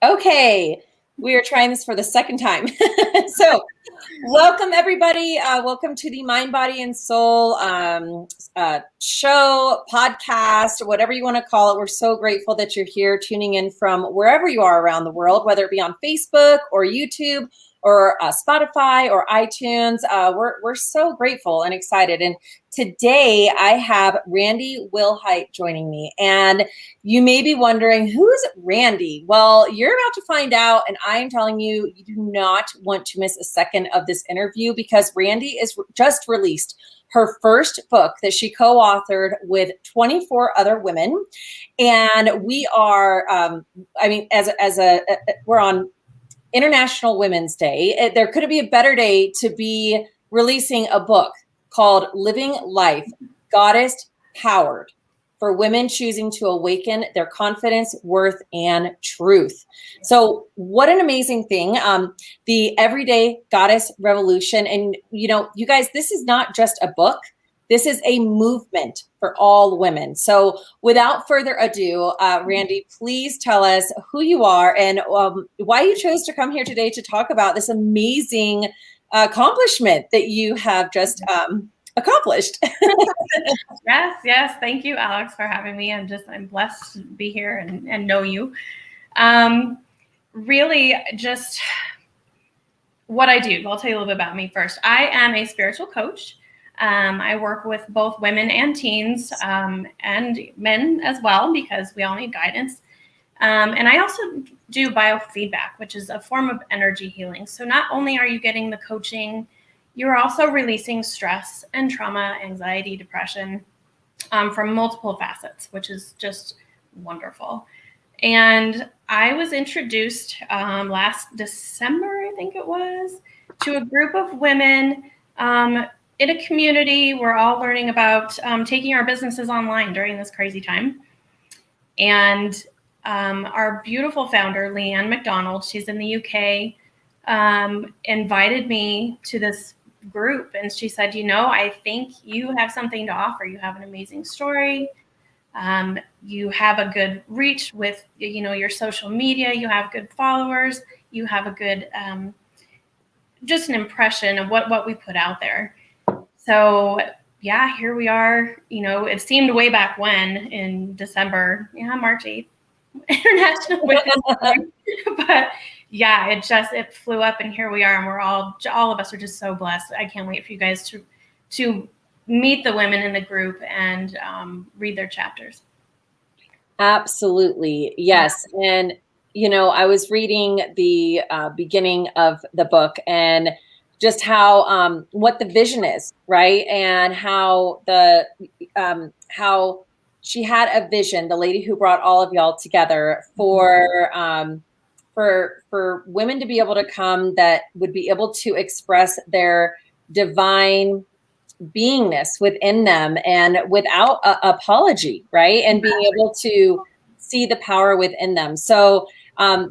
Okay, we are trying this for the second time. So, welcome everybody. Welcome to the Mind, Body, and Soul show, podcast, whatever you want to call it. We're so grateful that you're here tuning in from wherever you are around the world, whether it be on Facebook or YouTube or Spotify or iTunes. We're so grateful and excited. And today I have Randi Wilhite joining me. And you may be wondering, who's Randi? Well, you're about to find out, and I am telling you, you do not want to miss a second of this interview because Randi is just released her first book that she co-authored with 24 other women. And we are, we're on International Women's Day. There couldn't be a better day to be releasing a book called Living Life, Goddess Powered, for women choosing to awaken their confidence, worth, and truth. So what an amazing thing. The Everyday Goddess Revolution. And, you guys, this is not just a book. This is a movement for all women. So without further ado, Randi, please tell us who you are and why you chose to come here today to talk about this amazing accomplishment that you have just accomplished. Yes. Thank you, Alex, for having me. I'm blessed to be here and know you. Really just what I do. I'll tell you a little bit about me first. I am a spiritual coach. I work with both women and teens and men as well, because we all need guidance. And I also do biofeedback, which is a form of energy healing. So not only are you getting the coaching, you're also releasing stress and trauma, anxiety, depression from multiple facets, which is just wonderful. And I was introduced last December, I think it was, to a group of women in a community. We're all learning about taking our businesses online during this crazy time. And our beautiful founder, Leanne McDonald, she's in the UK, invited me to this group. And she said, I think you have something to offer. You have an amazing story. You have a good reach with, your social media. You have good followers. You have a good, just an impression of what we put out there. So yeah, here we are. It seemed way back when in December, March 8th, International Women's Day. But yeah, it flew up, and here we are, and we're all of us are just so blessed. I can't wait for you guys to meet the women in the group and read their chapters. Absolutely. Yes. And, I was reading the beginning of the book and just how, what the vision is, right? And how how she had a vision, the lady who brought all of y'all together for women to be able to come that would be able to express their divine beingness within them and without apology, right? And being able to see the power within them. So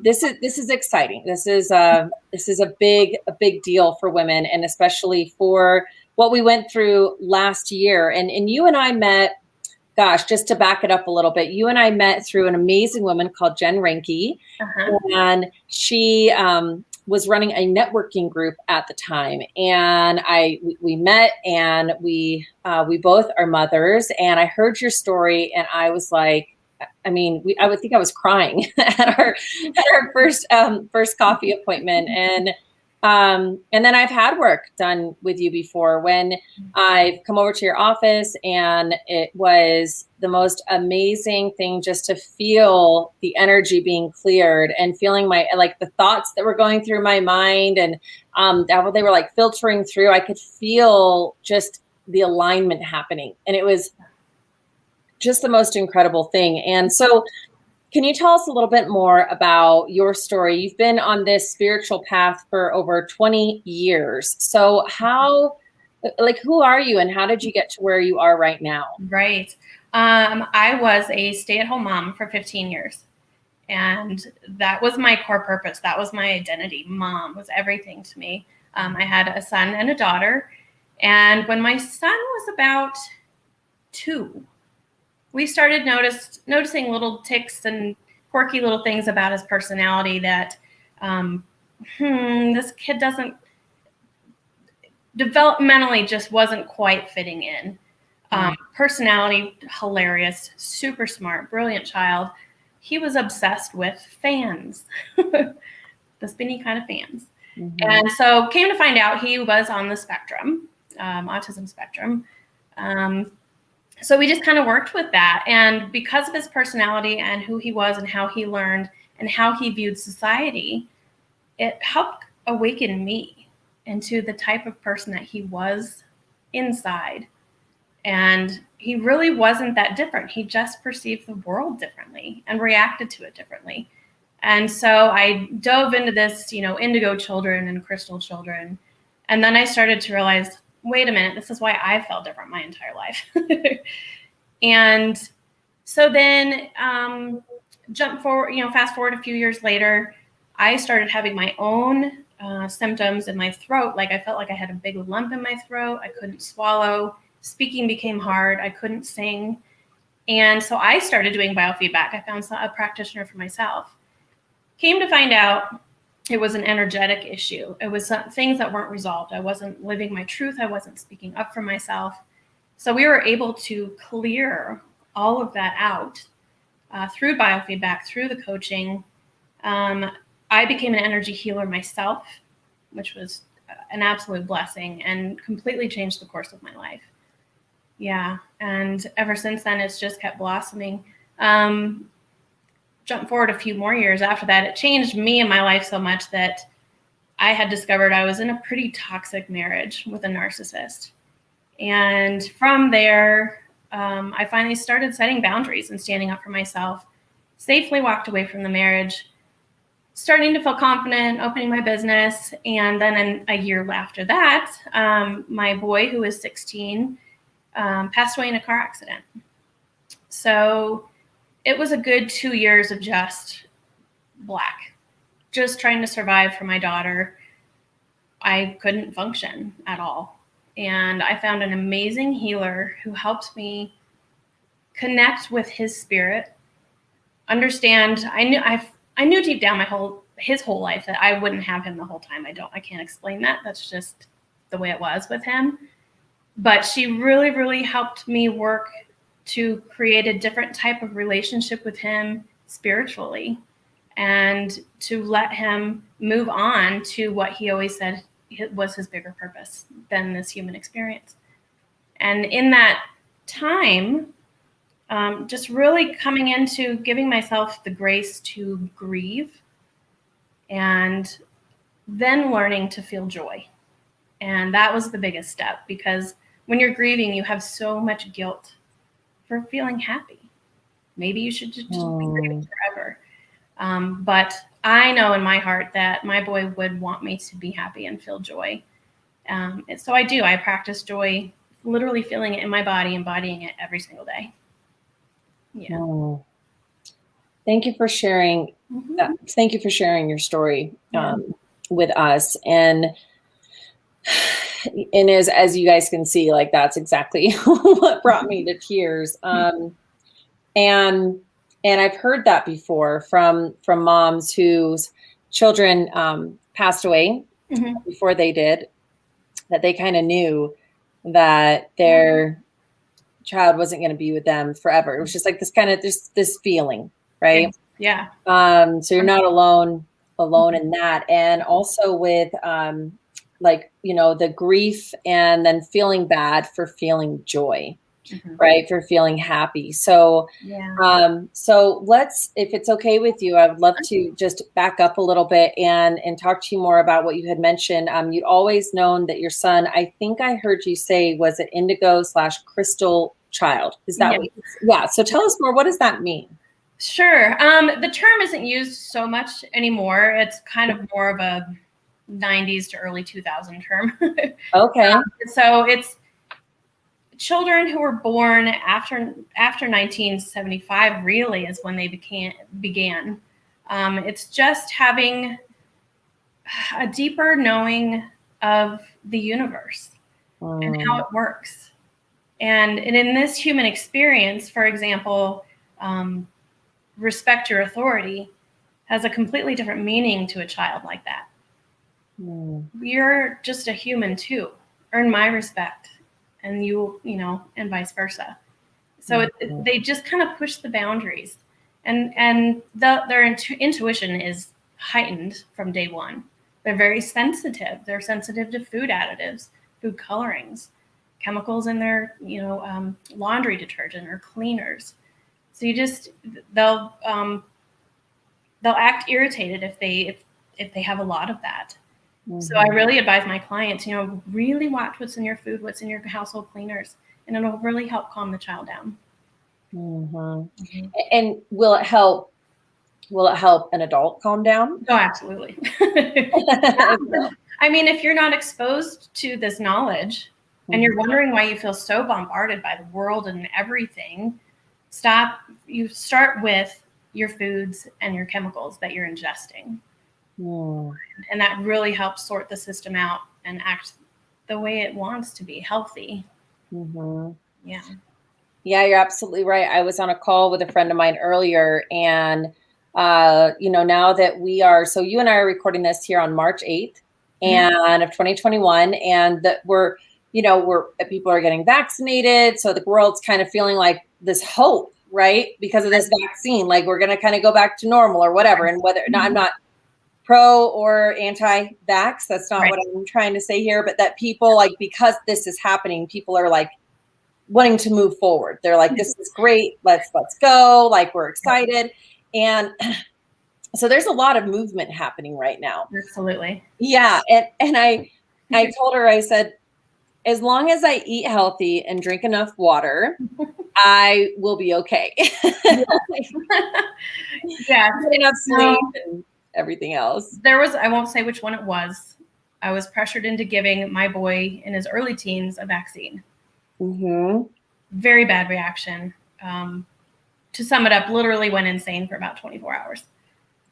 this is exciting. This is a big deal for women, and especially for what we went through last year. And you and I met, gosh, just to back it up a little bit, you and I met through an amazing woman called Jen Reinke, and she was running a networking group at the time. And we met, and we both are mothers. And I heard your story, and I was like, I would think I was crying at our first coffee appointment. And then I've had work done with you before when I've come over to your office, and it was the most amazing thing just to feel the energy being cleared and feeling the thoughts that were going through my mind, and they were like filtering through. I could feel just the alignment happening, and it was just the most incredible thing. And so, can you tell us a little bit more about your story? You've been on this spiritual path for over 20 years. So who are you, and how did you get to where you are right now? Right. I was a stay-at-home mom for 15 years. And that was my core purpose. That was my identity. Mom was everything to me. I had a son and a daughter. And when my son was about 2, we started noticing little tics and quirky little things about his personality that this kid doesn't developmentally just wasn't quite fitting in. Personality, hilarious, super smart, brilliant child. He was obsessed with fans, the spinny kind of fans. And so came to find out he was on the spectrum, autism spectrum. So we just kind of worked with that. And because of his personality and who he was and how he learned and how he viewed society, it helped awaken me into the type of person that he was inside. And he really wasn't that different. He just perceived the world differently and reacted to it differently. And so I dove into this, indigo children and crystal children. And then I started to realize, wait a minute, this is why I felt different my entire life. And so then fast forward a few years later, I started having my own symptoms in my throat. Like I felt like I had a big lump in my throat. I couldn't swallow. Speaking became hard. I couldn't sing. And so I started doing biofeedback. I found a practitioner for myself. Came to find out it was an energetic issue. It was things that weren't resolved. I wasn't living my truth. I wasn't speaking up for myself. So we were able to clear all of that out through biofeedback, through the coaching. I became an energy healer myself, which was an absolute blessing and completely changed the course of my life. Yeah. And ever since then, it's just kept blossoming. Jump forward a few more years after that, it changed me and my life so much that I had discovered I was in a pretty toxic marriage with a narcissist. And from there, I finally started setting boundaries and standing up for myself, safely walked away from the marriage, starting to feel confident, opening my business. And then a year after that, my boy, who was 16, passed away in a car accident. So it was a good 2 years of just black, just trying to survive for my daughter. I couldn't function at all. And I found an amazing healer who helped me connect with his spirit, understand. I knew deep down his whole life that I wouldn't have him the whole time. I can't explain that. That's just the way it was with him. But she really, really helped me work to create a different type of relationship with him spiritually and to let him move on to what he always said was his bigger purpose than this human experience. And in that time, just really coming into giving myself the grace to grieve and then learning to feel joy. And that was the biggest step, because when you're grieving, you have so much guilt for feeling happy. Maybe you should just be grieving forever. But I know in my heart that my boy would want me to be happy and feel joy. And so I do. I practice joy, literally feeling it in my body, embodying it every single day. Yeah. Thank you for sharing. Thank you for sharing your story with us. And as you guys can see, like that's exactly what brought me to tears. And I've heard that before from moms whose children passed away before they did, that they kind of knew that their child wasn't going to be with them forever. It was just like this feeling, right? Yeah. So you're not alone in that. And also with the grief and then feeling bad for feeling joy, right? For feeling happy. So, so let's, if it's okay with you, I would love to just back up a little bit and talk to you more about what you had mentioned. You'd always known that your son, I think I heard you say, was an indigo/crystal child. Is that what? So tell us more. What does that mean? Sure. The term isn't used so much anymore. It's kind of more of a 90s to early 2000 term. Okay. So it's children who were born after 1975 really is when they began. It's just having a deeper knowing of the universe and how it works. And in this human experience, for example, respect your authority has a completely different meaning to a child like that. You're just a human too. Earn my respect, and and vice versa. So they just kind of push the boundaries, and their intuition is heightened from day one. They're very sensitive. They're sensitive to food additives, food colorings, chemicals in their laundry detergent or cleaners. So they'll act irritated if they have a lot of that. So I really advise my clients, really watch what's in your food, what's in your household cleaners, and it'll really help calm the child down. And will it help an adult calm down? Oh, absolutely. Yeah. I mean, if you're not exposed to this knowledge and you're wondering why you feel so bombarded by the world and everything, you start with your foods and your chemicals that you're ingesting. And that really helps sort the system out and act the way it wants to be, healthy. Yeah, you're absolutely right. I was on a call with a friend of mine earlier, and now that so you and I are recording this here on March 8th and of 2021, and that we're people are getting vaccinated, so the world's kind of feeling like this hope, right, because of this vaccine, like we're going to kind of go back to normal or whatever. And I'm not pro or anti-vax. That's not what I'm trying to say here, but that people, like, because this is happening, people are like wanting to move forward. They're like, this is great. Let's go. Like, we're excited. And so there's a lot of movement happening right now. Absolutely. Yeah. And I told her, I said, as long as I eat healthy and drink enough water, I will be okay. Yeah. Enough sleep and everything else. I won't say which one it was. I was pressured into giving my boy in his early teens a vaccine. Very bad reaction. To sum it up, literally went insane for about 24 hours.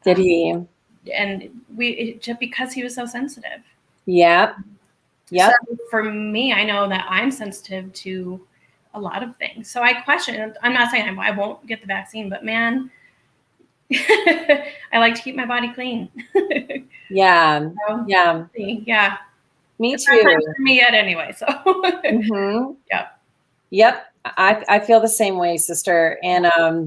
Did he? And just because he was so sensitive. Yep. So for me, I know that I'm sensitive to a lot of things. So I question. I'm not saying I won't get the vaccine, but man, I like to keep my body clean. Yeah. So, yeah. Me it's too. not time for me yet anyway. So Yep. I feel the same way, sister. And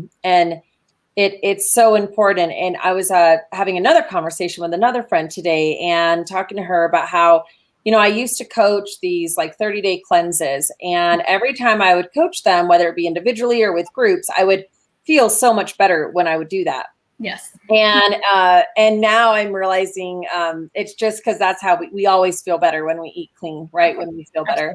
it's so important. And I was having another conversation with another friend today and talking to her about how, I used to coach these like 30-day cleanses. And every time I would coach them, whether it be individually or with groups, I would feel so much better when I would do that. Yes. And now I'm realizing it's just because that's how we always feel better when we eat clean, right? When we feel better.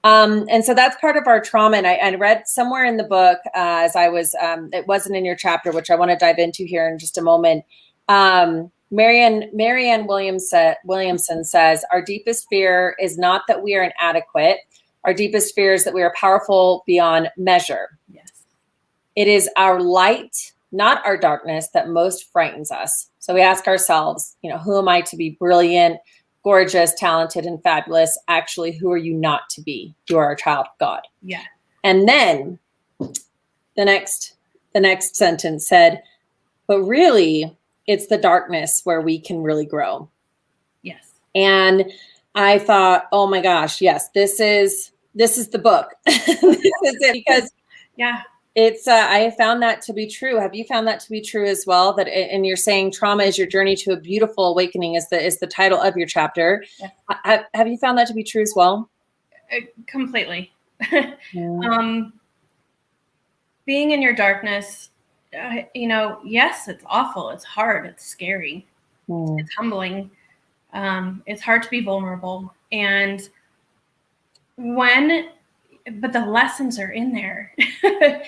And so that's part of our trauma. And I read somewhere in the book as I was, it wasn't in your chapter, which I want to dive into here in just a moment. Marianne Williamson says, our deepest fear is not that we are inadequate. Our deepest fear is that we are powerful beyond measure. Yes. It is our light, not our darkness, that most frightens us. So we ask ourselves, who am I to be brilliant, gorgeous, talented, and fabulous? Actually, who are you not to be? You are a child of God. Yeah. And then the next sentence said, but really, it's the darkness where we can really grow. Yes. And I thought, oh my gosh, yes, this is the book. This is it, because it's I have found that to be true. Have you found that to be true as well? And you're saying trauma is your journey to a beautiful awakening is the title of your chapter. Yeah. Have you found that to be true as well? Completely. Being in your darkness, yes, it's awful. It's hard. It's scary. It's humbling. It's hard to be vulnerable. But the lessons are in there, I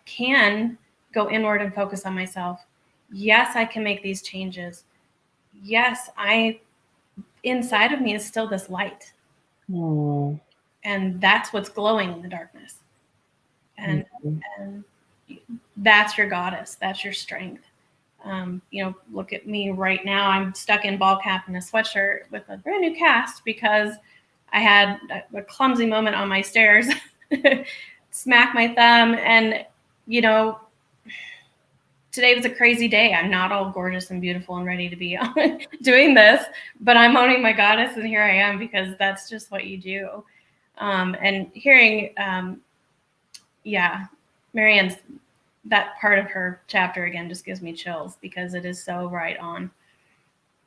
can go inward and focus on myself. Yes, I can make these changes. Yes, inside of me is still this light. And that's what's glowing in the darkness. And that's your goddess. That's your strength. Look at me right now. I'm stuck in ball cap and a sweatshirt with a brand new cast because I had a clumsy moment on my stairs, smack my thumb, and today was a crazy day. I'm not all gorgeous and beautiful and ready to be doing this, but I'm owning my goddess, and here I am, because that's just what you do. And hearing, Marianne's, that part of her chapter again just gives me chills, because it is so right on.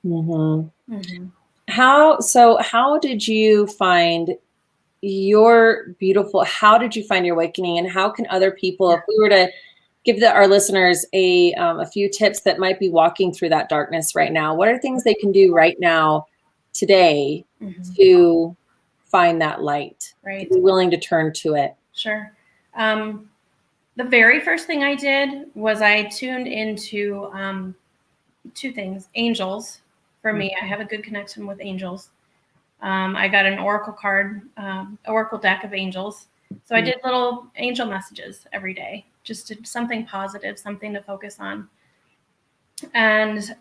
Mm-hmm. Mm-hmm. How did you find how did you find your awakening, and how can other people, if we were to give our listeners a few tips that might be walking through that darkness right now, what are things they can do right now today to find that light, right? To be willing to turn to it? Sure. The very first thing I did was I tuned into two things. Angels. For me, I have a good connection with angels. I got an oracle card, oracle deck of angels. So I did little angel messages every day, just did something positive, something to focus on. And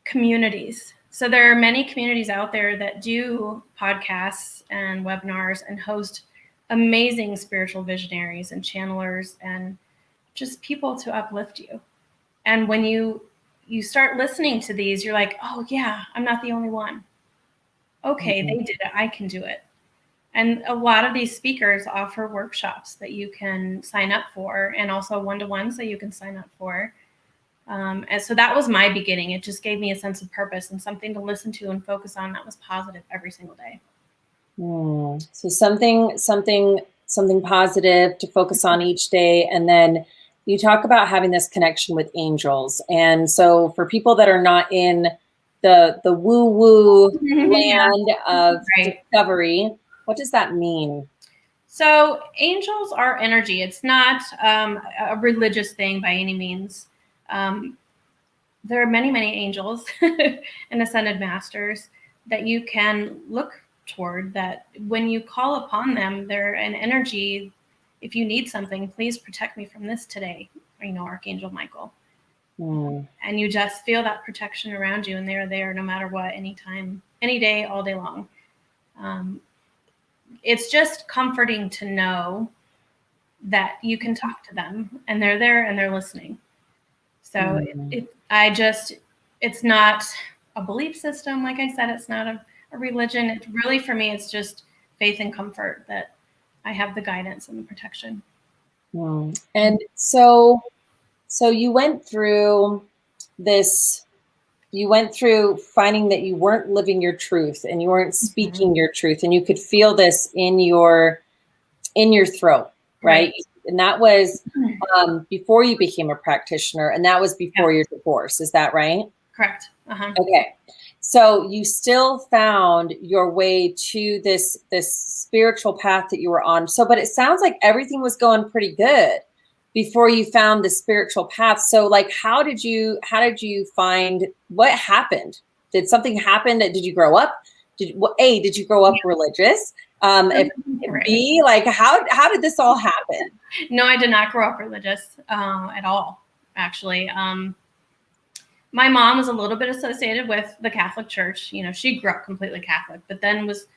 communities. So there are many communities out there that do podcasts and webinars and host amazing spiritual visionaries and channelers and just people to uplift you. And when you start listening to these, you're like, oh yeah, I'm not the only one. Okay, they did it, I can do it. And a lot of these speakers offer workshops that you can sign up for, and also one-to-ones that you can sign up for. And so that was my beginning. It just gave me a sense of purpose and something to listen to and focus on that was positive every single day. So something positive to focus on each day. And then you talk about having this connection with angels. And so for people that are not in the woo-woo land of discovery, what does that mean? So angels are energy. It's not a religious thing by any means. There are many, many angels and ascended masters that you can look toward, that when you call upon them, they're an energy. If you need something, please protect me from this today. Archangel Michael. And you just feel that protection around you, and they're there no matter what, anytime, any day, all day long. It's just comforting to know that you can talk to them and they're there and they're listening. So it's not a belief system. Like I said, it's not a religion. It's really, for me, it's just faith and comfort that I have the guidance and the protection. And so you went through this, you went through finding that you weren't living your truth and you weren't speaking your truth, and you could feel this in your throat, right? And that was before you became a practitioner, and that was before your divorce. Is that right? Correct. Okay. So you still found your way to this spiritual path that you were on. So, but it sounds like everything was going pretty good before you found the spiritual path. So like, how did you find, what happened? Did something happen? Did you grow up? Did you grow up religious? B, like, how did this all happen? No, I did not grow up religious at all, actually. My mom was a little bit associated with the Catholic Church. She grew up completely Catholic, but then was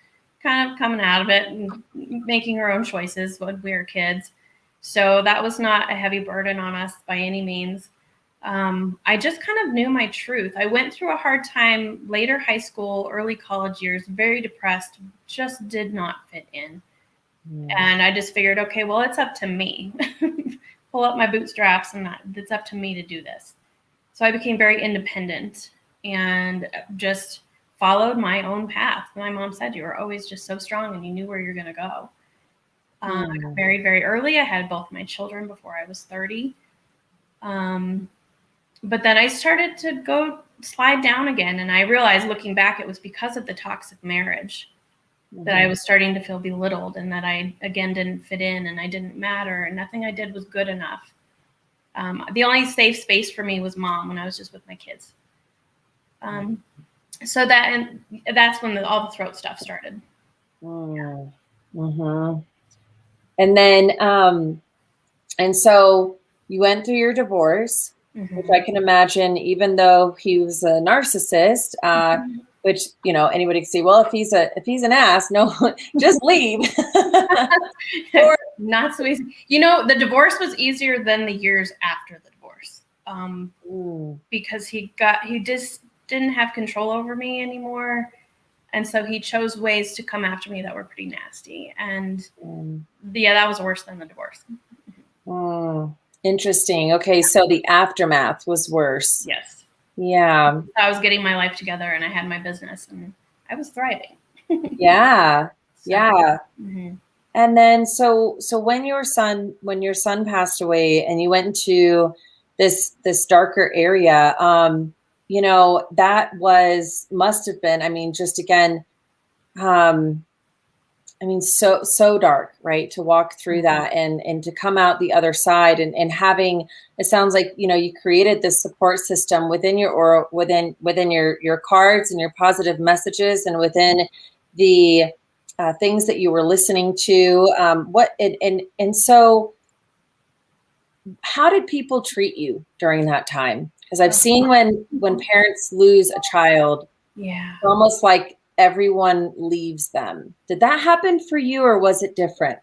kind of coming out of it and making her own choices when we were kids. So that was not a heavy burden on us by any means. I just kind of knew my truth. I went through a hard time later high school, early college years, very depressed, just did not fit in. And I just figured, okay, well, it's up to me. Pull up my bootstraps, and it's up to me to do this. So I became very independent and just followed my own path. My mom said, you were always just so strong and you knew where you're going to go. I got married very early. I had both my children before I was 30. But then I started to go slide down again. And I realized, looking back, it was because of the toxic marriage that I was starting to feel belittled, and that I, again, didn't fit in and I didn't matter, and nothing I did was good enough. The only safe space for me was mom when I was just with my kids. So that's when all the throat stuff started. And then, and so you went through your divorce, which I can imagine, even though he was a narcissist, which, anybody can say, well, if he's an ass, no, just leave. Not so easy. You know, the divorce was easier than the years after the divorce. Because he just didn't have control over me anymore. And so he chose ways to come after me that were pretty nasty. And yeah, that was worse than the divorce. Interesting. Okay. So the aftermath was worse. Yes. Yeah. I was getting my life together and I had my business and I was thriving. Yeah. So, yeah. And then, so when your son passed away and you went into this darker area, you know, that must have been, I mean, just again, I mean, so dark, right? To walk through that and to come out the other side and having, it sounds like, you know, you created this support system within your aura, within your cards and your positive messages and within the things that you were listening to. So how did people treat you during that time? Because I've seen when parents lose a child, it's almost like everyone leaves them. Did that happen for you, or was it different?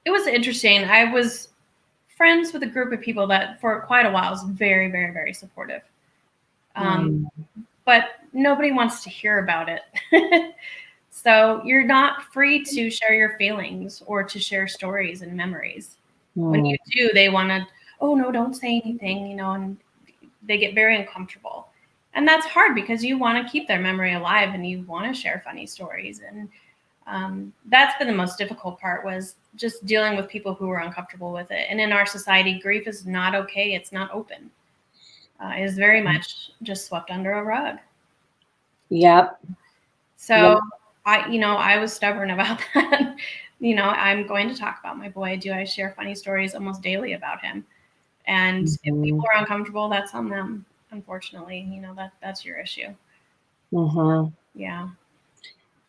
It was interesting. I was friends with a group of people that for quite a while was very, very, very supportive. But nobody wants to hear about it. So you're not free to share your feelings or to share stories and memories. When you do, they want to, oh no, don't say anything, you know, and they get very uncomfortable. And that's hard because you want to keep their memory alive and you want to share funny stories. And that's been the most difficult part, was just dealing with people who are uncomfortable with it. And in our society, grief is not okay. It's not open. It is very much just swept under a rug. Yep. So I was stubborn about that. You know, I'm going to talk about my boy. Do I share funny stories almost daily about him? And if people are uncomfortable, that's on them. Unfortunately, you know, that's your issue. Yeah.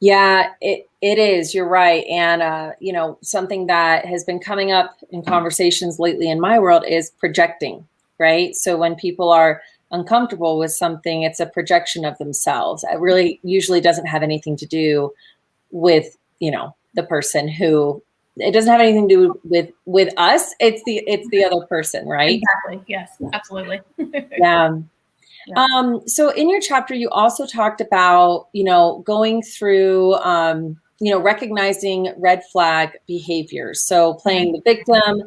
Yeah, it is. You're right. And, you know, something that has been coming up in conversations lately in my world is projecting, right? So when people are uncomfortable with something, it's a projection of themselves. It really usually doesn't have anything to do with, you know, the person who, it doesn't have anything to do with us. It's the other person, right? Exactly. Yes, absolutely. Yeah. So in your chapter, you also talked about, you know, going through, you know, recognizing red flag behaviors. So playing the victim,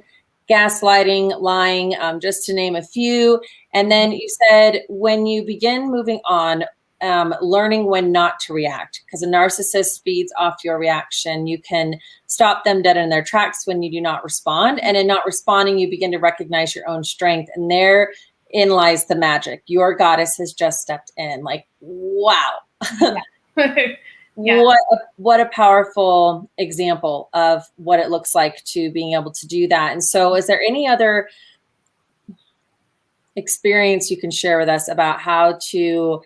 gaslighting, lying, just to name a few. And then you said, when you begin moving on, learning when not to react, because a narcissist feeds off your reaction. You can stop them dead in their tracks when you do not respond. And in not responding, you begin to recognize your own strength. And therein lies the magic. Your goddess has just stepped in. Like, wow. Yeah. What a powerful example of what it looks like to being able to do that. And so is there any other experience you can share with us about how to,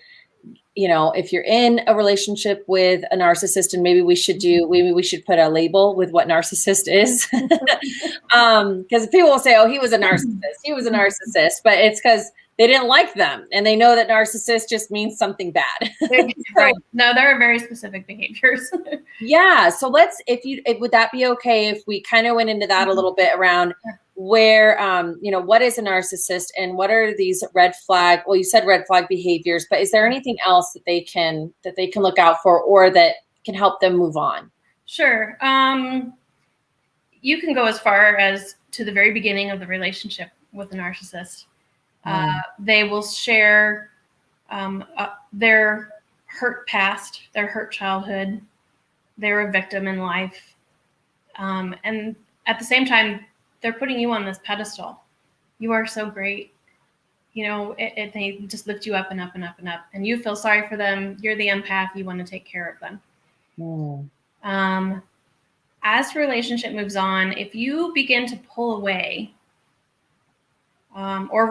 you know, if you're in a relationship with a narcissist, and maybe we should put a label with what narcissist is. Because people will say, oh, he was a narcissist, but it's because they didn't like them and they know that narcissist just means something bad. Right. No, there are very specific behaviors. Yeah. So would that be okay if we kind of went into that a little bit around where, you know, what is a narcissist and what are these red flag? Well, you said red flag behaviors, but is there anything else that they can look out for or that can help them move on? Sure. You can go as far as to the very beginning of the relationship with a narcissist. They will share their hurt past, their hurt childhood. They're a victim in life. And at the same time, they're putting you on this pedestal. You are so great. You know, they just lift you up and up and up and up. And you feel sorry for them. You're the empath. You want to take care of them. As the relationship moves on, if you begin to pull away or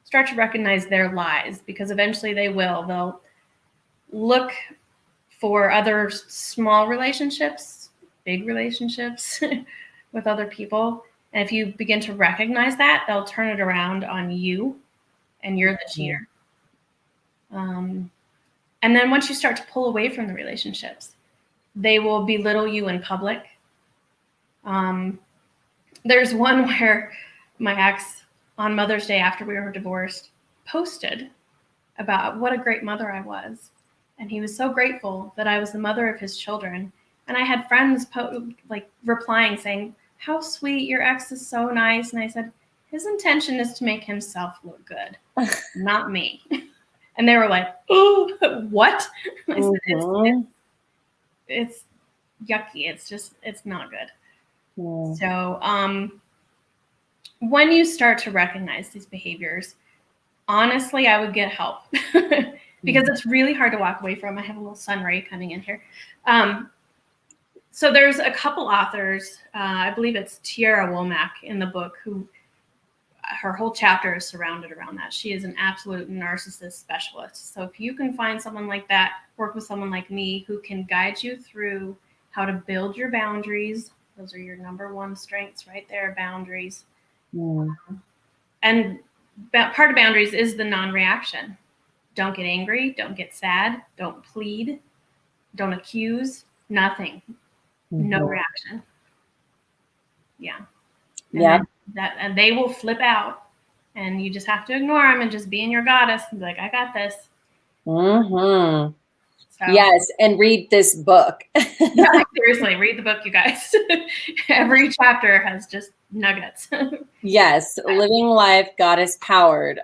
start to recognize their lies, because eventually they'll look for other small relationships, big relationships with other people. And if you begin to recognize that, they'll turn it around on you and you're the cheater. And then once you start to pull away from the relationships, They will belittle you in public. There's one where my ex, on Mother's Day after we were divorced, posted about what a great mother I was. And he was so grateful that I was the mother of his children. And I had friends replying saying, how sweet, your ex is so nice. And I said, his intention is to make himself look good, not me. And they were like, oh, what? I said, it's yucky. It's not good. So when you start to recognize these behaviors, honestly, I would get help because it's really hard to walk away from. I have a little sun ray coming in here. So there's a couple authors, I believe it's Tierra Womack in the book, who her whole chapter is surrounded around that. She is an absolute narcissist specialist. So if you can find someone like that, work with someone like me who can guide you through how to build your boundaries. Those are your number one strengths right there, boundaries. And part of boundaries is the non-reaction. Don't get angry. Don't get sad. Don't plead. Don't accuse. Nothing. No reaction. Yeah. And they will flip out, and you just have to ignore them and just be in your goddess and be like, I got this. So, yes, and read this book. Yeah, seriously, read the book, you guys. Every chapter has just nuggets. Yes, living life goddess powered.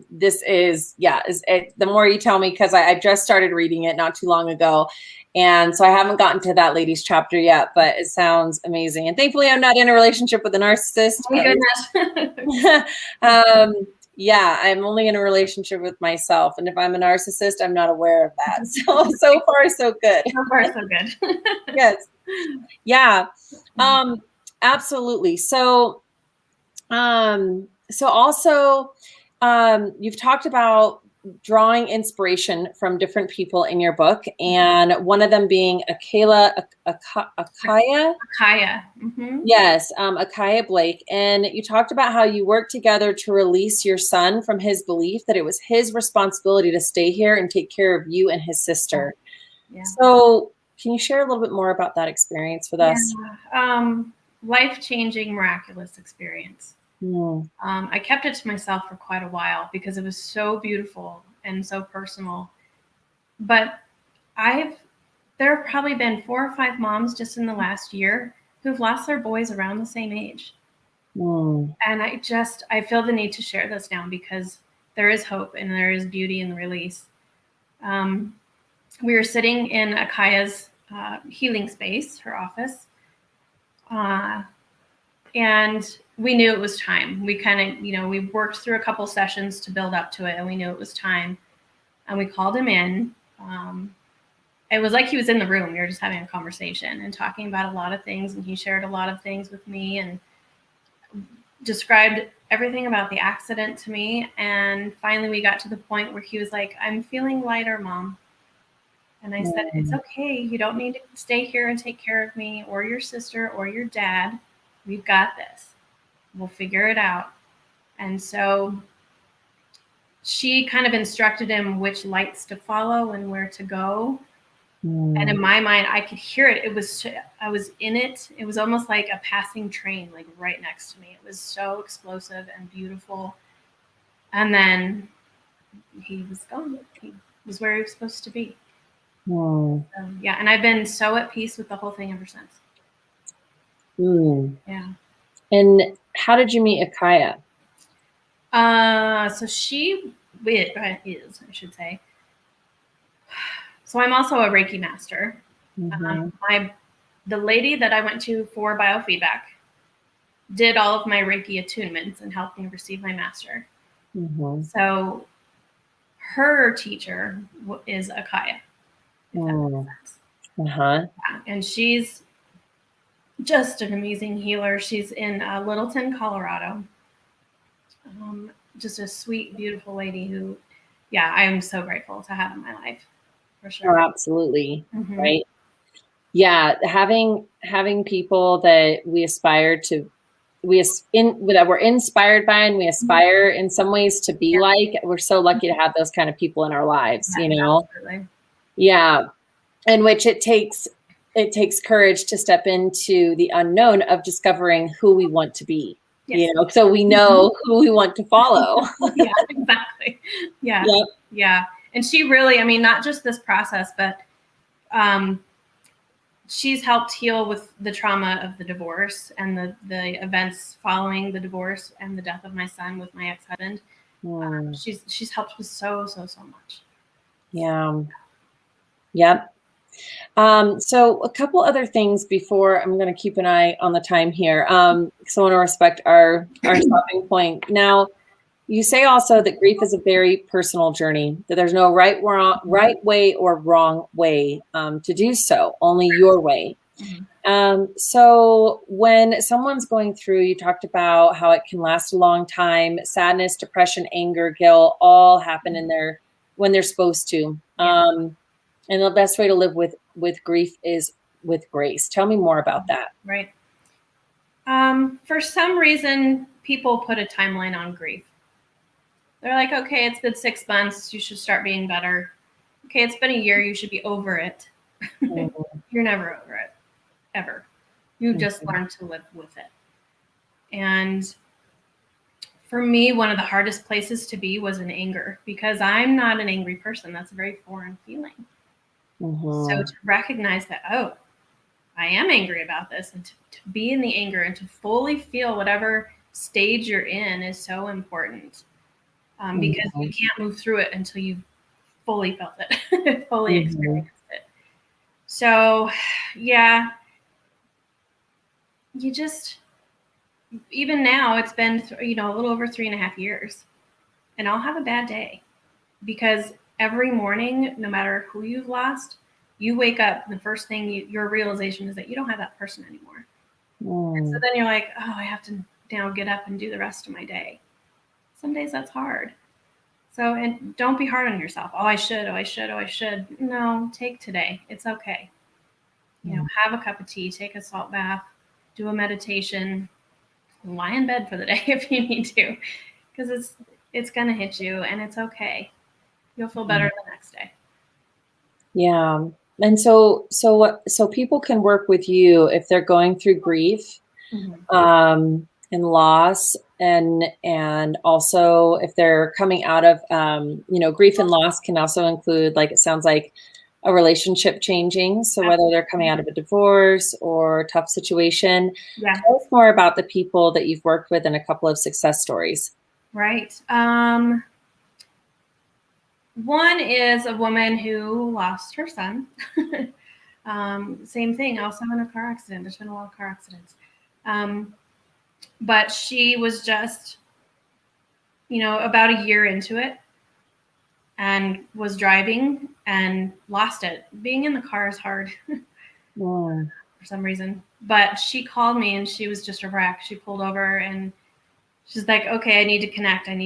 This is, the more you tell me, because I just started reading it not too long ago. And so I haven't gotten to that lady's chapter yet, but it sounds amazing. And thankfully, I'm not in a relationship with a narcissist. Oh, goodness. Yeah, I'm only in a relationship with myself. And if I'm a narcissist, I'm not aware of that. So far, so good. So far, so good. Yes. Yeah. Absolutely. So also, you've talked about drawing inspiration from different people in your book, and one of them being Akaya. Yes, Akaya Blake. And you talked about how you worked together to release your son from his belief that it was his responsibility to stay here and take care of you and his sister. Yeah. So can you share a little bit more about that experience with us? Life-changing, miraculous experience. I kept it to myself for quite a while because it was so beautiful and so personal. But there have probably been 4 or 5 moms just in the last year who've lost their boys around the same age. And I feel the need to share this now because there is hope and there is beauty in the release. We were sitting in Akaya's healing space, her office. And we knew it was time. We kind of, we worked through a couple sessions to build up to it, and we knew it was time. And we called him in. It was like he was in the room. We were just having a conversation and talking about a lot of things. And he shared a lot of things with me and described everything about the accident to me. And finally, we got to the point where he was like, I'm feeling lighter, Mom. And I said, it's okay. You don't need to stay here and take care of me or your sister or your dad. We've got this. We'll figure it out. And so she kind of instructed him which lights to follow and where to go. And in my mind, I could hear it. I was in it. It was almost like a passing train, like right next to me. It was so explosive and beautiful. And then he was gone. He was where he was supposed to be. And I've been so at peace with the whole thing ever since. Yeah. And how did you meet Akaya? So she is, I should say. So I'm also a Reiki master. The lady that I went to for biofeedback did all of my Reiki attunements and helped me receive my master. So her teacher is Akaya. If that makes sense. And she's just an amazing healer. She's in Littleton, Colorado. Just a sweet, beautiful lady who, I am so grateful to have in my life, for sure. Oh, absolutely. Right. Yeah. Having people that we aspire to, that we're inspired by, and we aspire in some ways to be like, we're so lucky to have those kind of people in our lives, Absolutely. Yeah. In which it takes it takes courage to step into the unknown of discovering who we want to be. Yes. So we know who we want to follow. Yeah, exactly. Yeah. Yep. Yeah. And she really, I mean, not just this process, but she's helped heal with the trauma of the divorce and the events following the divorce and the death of my son with my ex-husband. She's helped with so much. Yeah. Yep. So a couple other things before I'm going to keep an eye on the time here. Because I want to respect our stopping point. Now, you say also that grief is a very personal journey, that there's no right way or wrong way to do so, only your way. So when someone's going through, you talked about how it can last a long time, sadness, depression, anger, guilt, all happen in there when they're supposed to. And the best way to live with grief is with grace. Tell me more about that. Right. For some reason, people put a timeline on grief. They're like, okay, it's been 6 months. You should start being better. Okay, it's been a year. You should be over it. You're never over it, ever. You just learn to live with it. And for me, one of the hardest places to be was in anger, because I'm not an angry person. That's a very foreign feeling. So to recognize that, oh, I am angry about this, and to be in the anger and to fully feel whatever stage you're in is so important. Because you can't move through it until you've fully felt it, fully experienced it. So, yeah, you just, even now, it's been, a little over 3.5 years, and I'll have a bad day, because every morning, no matter who you've lost, you wake up, and the first thing your realization is that you don't have that person anymore. And so then you're like, oh, I have to now get up and do the rest of my day. Some days that's hard. So, and don't be hard on yourself. Oh, I should. No, take today. It's okay. Have a cup of tea, take a salt bath, do a meditation, lie in bed for the day if you need to, because it's going to hit you, and it's okay. You'll feel better the next day. Yeah. And so people can work with you if they're going through grief, and loss, and also if they're coming out of, grief and loss can also include, like, it sounds like a relationship changing. So whether they're coming out of a divorce or tough situation, tell us more about the people that you've worked with and a couple of success stories. Right. One is a woman who lost her son. Same thing, also in a car accident. There's been a lot of car accidents. But she was just, about a year into it, and was driving and lost it. Being in the car is hard for some reason. But she called me, and she was just a wreck. She pulled over, and she's like, okay, I need to connect. And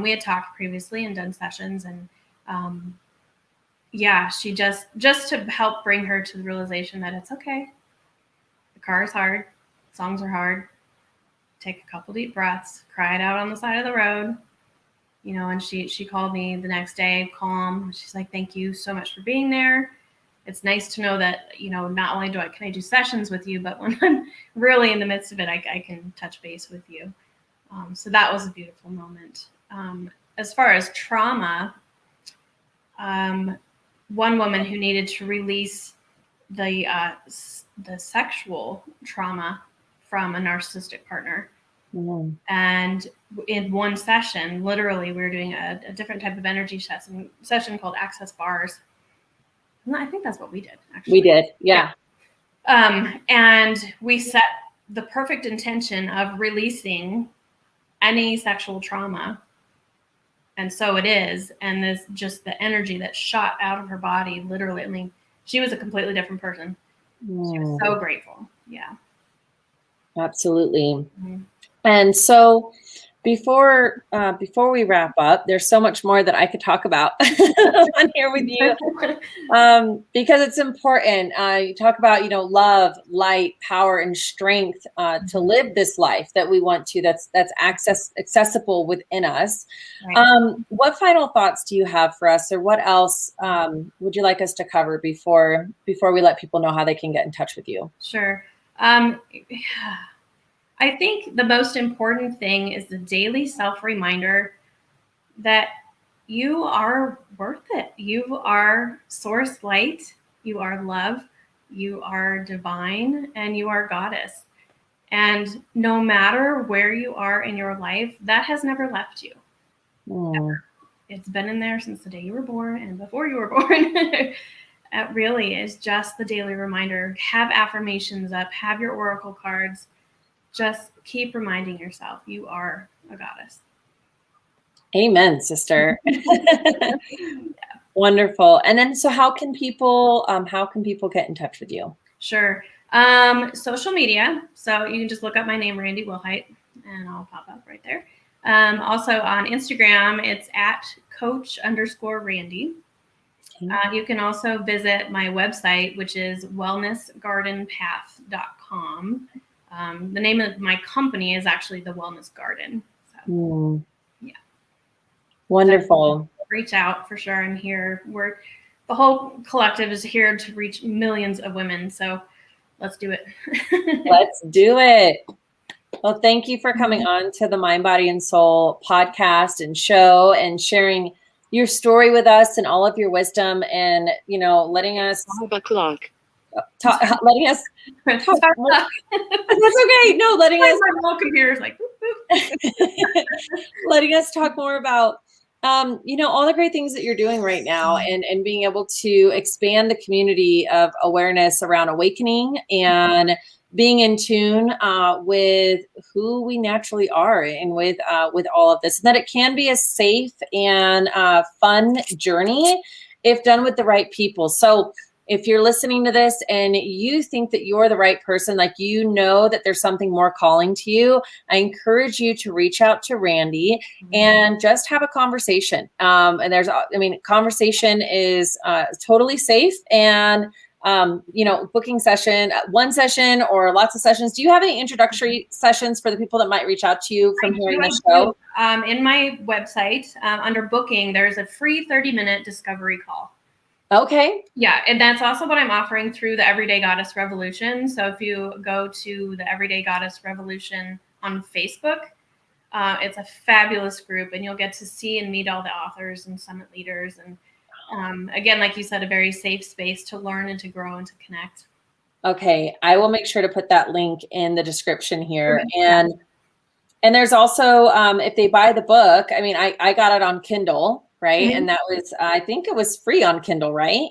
we had talked previously and done sessions, and she just to help bring her to the realization that it's okay. The car is hard. Songs are hard. Take a couple deep breaths, cry it out on the side of the road, and she called me the next day, calm. She's like, thank you so much for being there. It's nice to know that, not only can I do sessions with you, but when I'm really in the midst of it, I can touch base with you. So that was a beautiful moment. As far as trauma, one woman who needed to release the sexual trauma from a narcissistic partner. And in one session, literally, we were doing a different type of energy session called Access Bars. I think that's what we did, actually. We did, yeah. And we set the perfect intention of releasing any sexual trauma. And so it is. And the energy that shot out of her body, literally, she was a completely different person. She was so grateful. Yeah. Absolutely. And so Before we wrap up, there's so much more that I could talk about on here with you, because it's important. You talk about, love, light, power, and strength to live this life that we want to. That's accessible within us. Right. What final thoughts do you have for us, or what else would you like us to cover before we let people know how they can get in touch with you? Sure. I think the most important thing is the daily self-reminder that you are worth it. You are source light, you are love, you are divine, and you are goddess. And no matter where you are in your life, that has never left you. It's been in there since the day you were born and before you were born. It really is just the daily reminder. Have affirmations up, have your oracle cards. Just keep reminding yourself you are a goddess. Amen, sister. Wonderful. And then, so how can people get in touch with you? Sure. Social media. So you can just look up my name, Randi Wilhite, and I'll pop up right there. Also on Instagram, it's at coach_Randi. You can also visit my website, which is wellnessgardenpath.com. The name of my company is actually the Wellness Garden. So, yeah. Wonderful. So reach out for sure. I'm here. The whole collective is here to reach millions of women. So let's do it. Let's do it. Well, thank you for coming on to the Mind, Body, and Soul podcast and show and sharing your story with us and all of your wisdom, and letting us talk. Letting us talk. That's okay. No, letting us. My whole computer's like. Letting us talk more about all the great things that you're doing right now, and being able to expand the community of awareness around awakening and being in tune with who we naturally are, and with all of this, and that it can be a safe and fun journey if done with the right people. So if you're listening to this and you think that you're the right person, like that there's something more calling to you, I encourage you to reach out to Randi and just have a conversation. And conversation is totally safe, and booking session, one session or lots of sessions. Do you have any introductory sessions for the people that might reach out to you from hearing this show? In my website, under booking, there's a free 30-minute discovery call. Okay. Yeah, and that's also what I'm offering through the Everyday Goddess Revolution. So if you go to the Everyday Goddess Revolution on Facebook, it's a fabulous group, and you'll get to see and meet all the authors and summit leaders. And again, like you said, a very safe space to learn and to grow and to connect. Okay, I will make sure to put that link in the description here. And there's also, if they buy the book, I got it on Kindle. Right. And that was, I think it was free on Kindle, right?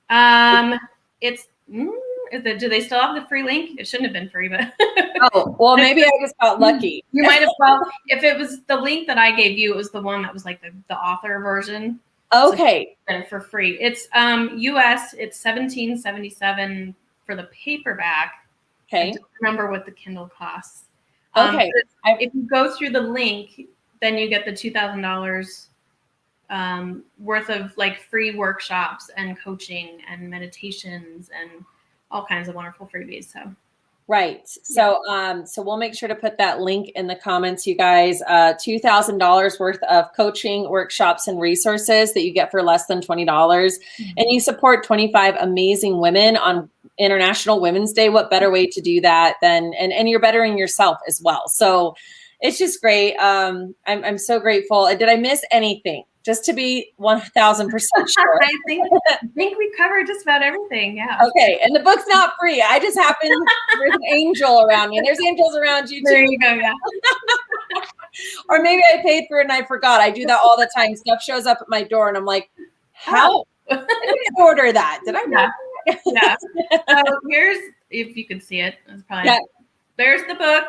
Do they still have the free link? It shouldn't have been free, but. Oh, well, maybe I just got lucky. You might have, if it was the link that I gave you, it was the one that was like the author version. Okay. So for free. It's US, it's $17.77 for the paperback. Okay. I don't remember what the Kindle costs. Okay. If you go through the link, then you get the $2,000 worth of like free workshops and coaching and meditations and all kinds of wonderful freebies. So right. So so we'll make sure to put that link in the comments, you guys. $2,000 worth of coaching, workshops, and resources that you get for less than $20. And you support 25 amazing women on International Women's Day. What better way to do that than and you're bettering yourself as well. So it's just great. I'm so grateful. Did I miss anything? Just to be 1,000% sure. I think we covered just about everything. Yeah. Okay. And the book's not free. I just happen, there's an angel around me, and there's angels around you too. There you go. Yeah. Or maybe I paid for it and I forgot. I do that all the time. Stuff shows up at my door and I'm like, how? I didn't order that. Did I? Yeah. So here's, if you can see it, it's probably, there's the book.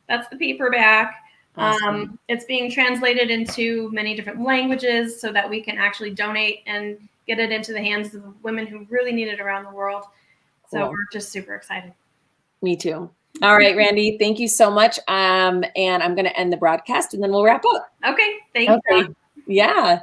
That's the paperback. Awesome. It's being translated into many different languages so that we can actually donate and get it into the hands of women who really need it around the world. So we're just super excited. Me too. All right, Randi, thank you so much. And I'm going to end the broadcast and then we'll wrap up. Okay. Thanks. Okay. Yeah.